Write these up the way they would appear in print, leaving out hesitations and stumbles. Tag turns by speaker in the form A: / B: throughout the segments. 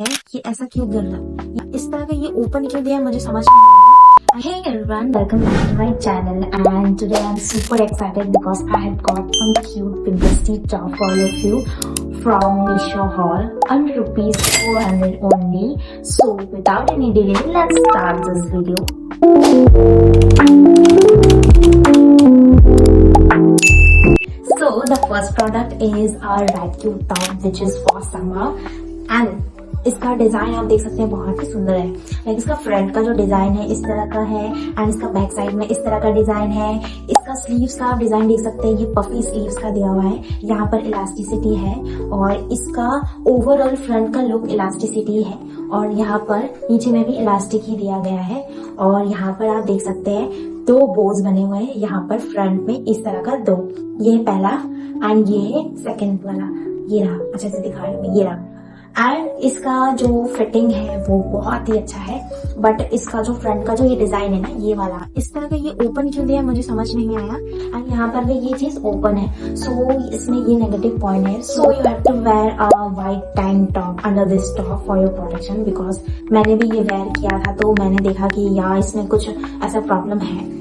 A: ये ऐसा क्यों गिर रहा है, इस तरह का ये ओपन क्यों दिया मुझे समझ नहीं आ रहा। Hey everyone, welcome back to my channel and today I'm super excited because I have got some cute Pinteresty top for all of you from Meesho haul under rupees 400 only. So without any delay, let's start this video. So the first product is our red cute top which is for summer and इसका design आप देख सकते हैं बहुत ही सुंदर है। Like इसका front का जो डिजाइन है इस तरह का है एंड इसका बैक साइड में इस तरह का डिजाइन है। इसका स्लीव्स का आप डिजाइन देख सकते हैं, ये पफी स्लीव्स का दिया हुआ है, यहाँ पर इलास्टिसिटी है और इसका ओवरऑल फ्रंट का लुक इलास्टिसिटी है और यहाँ पर नीचे में भी इलास्टिक ही दिया गया है और यहाँ पर आप देख सकते हैं दो बोज बने हुए हैं यहाँ पर फ्रंट में इस तरह का दो, ये पहला एंड ये है सेकेंड वाला, ये रहा अच्छे से दिखा रही हूँ, ये रहा। एंड इसका जो फिटिंग है वो बहुत ही अच्छा है बट इसका जो फ्रंट का जो ये डिजाइन है ना ये वाला इस तरह का ये ओपन क्यों दिया मुझे समझ नहीं आया एंड यहाँ पर भी ये चीज ओपन है। सो इसमें ये नेगेटिव पॉइंट है। So you have to wear a white tank top under this top for your protection because मैंने भी ये वेयर किया था तो मैंने देखा कि यार इसमें कुछ ऐसा प्रॉब्लम है।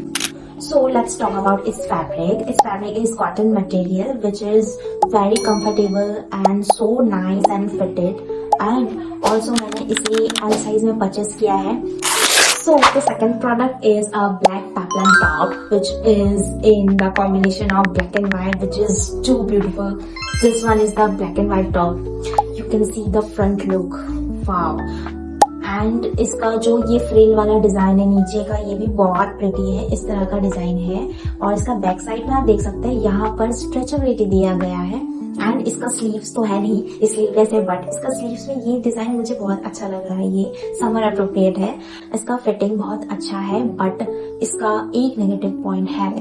A: So let's talk about its fabric. Its fabric is cotton material which is very comfortable and so nice and fitted. And also मैंने इसे L size में purchase किया है। So the second product is a black peplum top which is in the combination of black and white which is too beautiful. This one is the black and white top. You can see the front look. Wow. And इसका जो ये frill वाला design है नीचे का ये भी बहुत प्रिटी है, इस तरह का डिजाइन है और इसका बैक साइड में आप देख सकते हैं यहाँ पर स्ट्रेचेबिलिटी दिया गया है एंड इसका स्लीव्स तो है नहीं स्लीवलेस है बट इसका स्लीव्स में ये डिजाइन मुझे बहुत अच्छा लग रहा है, ये समर अप्रोप्रिएट है। इसका फिटिंग बहुत अच्छा है बट इसका एक नेगेटिव पॉइंट है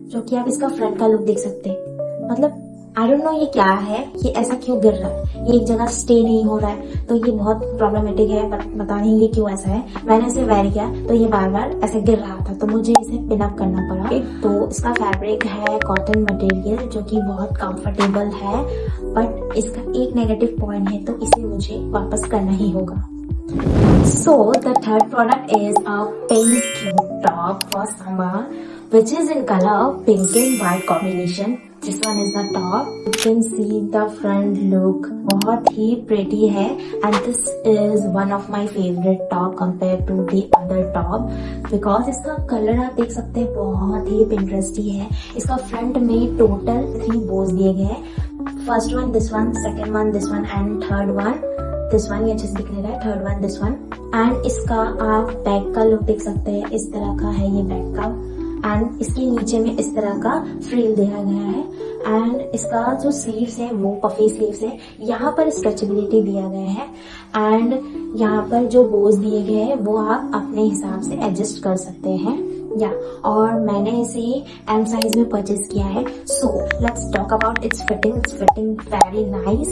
A: जो कि आप इसका फ्रंट का लुक देख सकते हैं। मतलब आई डोंट नो ये क्या है, ये ऐसा क्यों गिर रहा है, ये एक जगह स्टे नहीं हो रहा है तो ये बहुत प्रॉब्लमेटिक है। पता नहीं ये क्यों ऐसा है। मैंने इसे वेयर किया तो ये बार बार ऐसे गिर रहा था तो मुझे इसे पिन अप करना पड़ा। तो इसका फैब्रिक है कॉटन मटेरियल जो कि बहुत कंफर्टेबल है बट इसका एक नेगेटिव पॉइंट है तो इसे मुझे वापस करना ही होगा। So the third product is a pink cute top for summer which is in color pink and white combination. This one is the top. You can see the front look बहुत ही pretty है and this is one of my favorite top compared to the other top because इसका colour आप देख सकते हैं बहुत ही Pinteresty है। इसका फ्रंट में टोटल 3 बोज दिए गए हैं। First one this one, second one this one and third one this one, ये अच्छे से दिख रहा है, third one this one. And इसका आप बैक का लुक देख सकते हैं, इस तरह का है ये बैक का एंड इसके नीचे में इस तरह का फ्रिल दिया गया है एंड इसका जो स्लीव्स है वो पफी स्लीव्स है, यहाँ पर स्ट्रेचेबिलिटी दिया गया है एंड यहाँ पर जो बोज दिए गए हैं वो आप अपने हिसाब से एडजस्ट कर सकते हैं या और मैंने इसे एम साइज में परचेज किया है। So let's talk about it's fitting very nice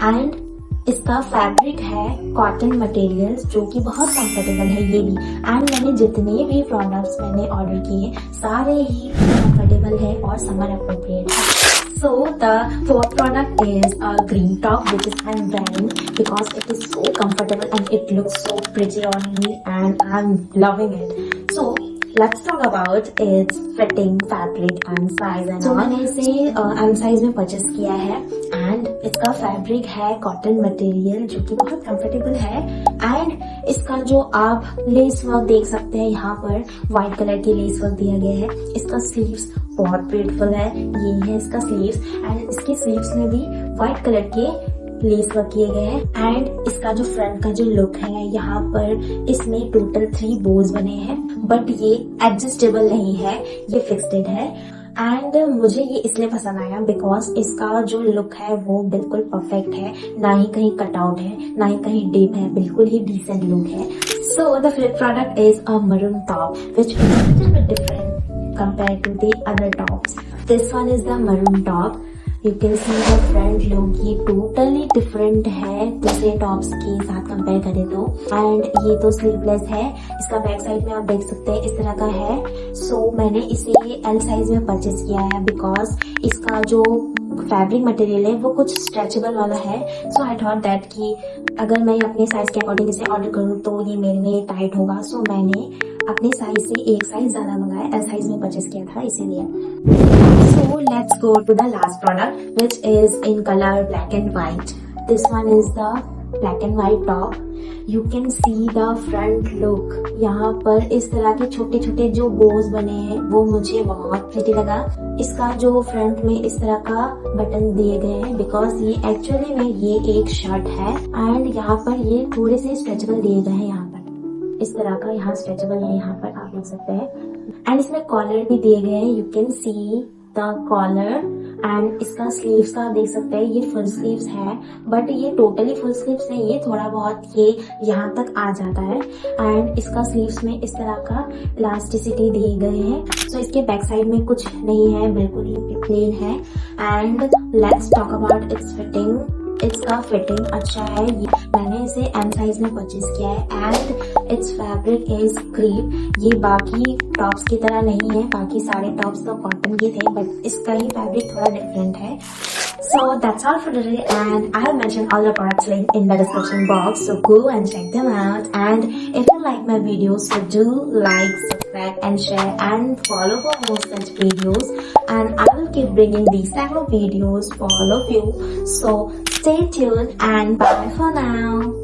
A: and इसका फैब्रिक है कॉटन मटेरियल्स जो कि बहुत कंफर्टेबल है ये भी एंड मैंने जितने भी प्रोडक्ट्स मैंने ऑर्डर किए सारे ही कंफर्टेबल है और समर अप्रोप्रिएट है। So the fourth product is a green top which is I'm wearing because it is so comfortable and it looks so pretty on me and I'm loving it. So let's talk about its fitting, fabric and size and so मैंने इसे M size में purchase किया है and इसका fabric है cotton material जो कि बहुत कंफर्टेबल है एंड इसका जो आप लेस वर्क देख सकते हैं यहाँ पर व्हाइट कलर की लेस वर्क दिया गया है। इसका स्लीव्स बहुत ब्यूटीफुल है, ये है इसका स्लीव्स एंड इसके स्लीव्स में भी व्हाइट कलर के लेस वर्क किए गए हैं एंड इसका जो फ्रंट का जो लुक है यहाँ पर इसमें टोटल 3 बोज बने हैं बट ये एडजस्टेबल नहीं है, ये फिक्स्ड है एंड मुझे ये इसलिए पसंद आया बिकॉज इसका जो लुक है वो बिल्कुल परफेक्ट है, ना ही कहीं कटआउट है ना ही कहीं डिप है, बिल्कुल ही डिसेंट लुक है। So the fifth product is a maroon top which is a little bit different compared to the other tops. This one is the maroon top. You can see the front look, ये totally different है दूसरे tops के साथ compare करें तो and ये तो sleeveless है। इसका बैक साइड में आप देख सकते हैं इस तरह का है। सो मैंने इसे एल साइज में परचेज किया है बिकॉज इसका जो फैब्रिक मटेरियल है वो कुछ स्ट्रेचेबल वाला है। सो आई थॉट दैट कि अगर मैं अपने साइज के अकॉर्डिंग इसे ऑर्डर करूँ तो ये मेरे लिए टाइट होगा। सो मैंने अपने साइज से एक साइज ज्यादा मंगाया, एल साइज में परचेस किया था इसीलिए। So let's go to the last product which is in colour black and white. This one is the black and white top. You can see the front look. यहाँ पर इस तरह के छोटे छोटे जो बोज बने हैं वो मुझे बहुत प्रिटी लगा। इसका जो फ्रंट में इस तरह का बटन दिए गए हैं बिकॉज ये एक्चुअली में ये एक शर्ट है एंड यहाँ पर ये थोड़े से स्ट्रेचेबल दिए गए हैं। यहाँ पर इस तरह का यहाँ स्ट्रेचेबल है, यहाँ पर आप देख सकते हैं एंड इसमें कॉलर भी दिए गए हैं। You can see the collar and इसका स्लीव्स का देख सकते हैं, ये फुल स्लीव्स है बट ये टोटली फुल स्लीव्स नहीं, ये थोड़ा बहुत ये यहाँ तक आ जाता है एंड इसका स्लीव्स में इस तरह का इलास्टिसिटी दिए गए हैं। सो इसके बैक साइड में कुछ नहीं है, बिल्कुल ही प्लेन है and let's talk about it's fitting. इसका फिटिंग अच्छा है। मैंने इसे एम साइज में परचेज किया है and its fabric is crepe. ये बाकी टॉप्स की तरह नहीं है, बाकी सारे टॉप्स तो कॉटन के थे बट इसका ही फैब्रिक थोड़ा डिफरेंट है। So that's all for today and I have mentioned all the products link in the description box, so go and check them out. And if you like my videos, so do like, subscribe and share and follow for more such videos, and I will keep bringing these type of videos for all of you. So stay tuned and bye for now.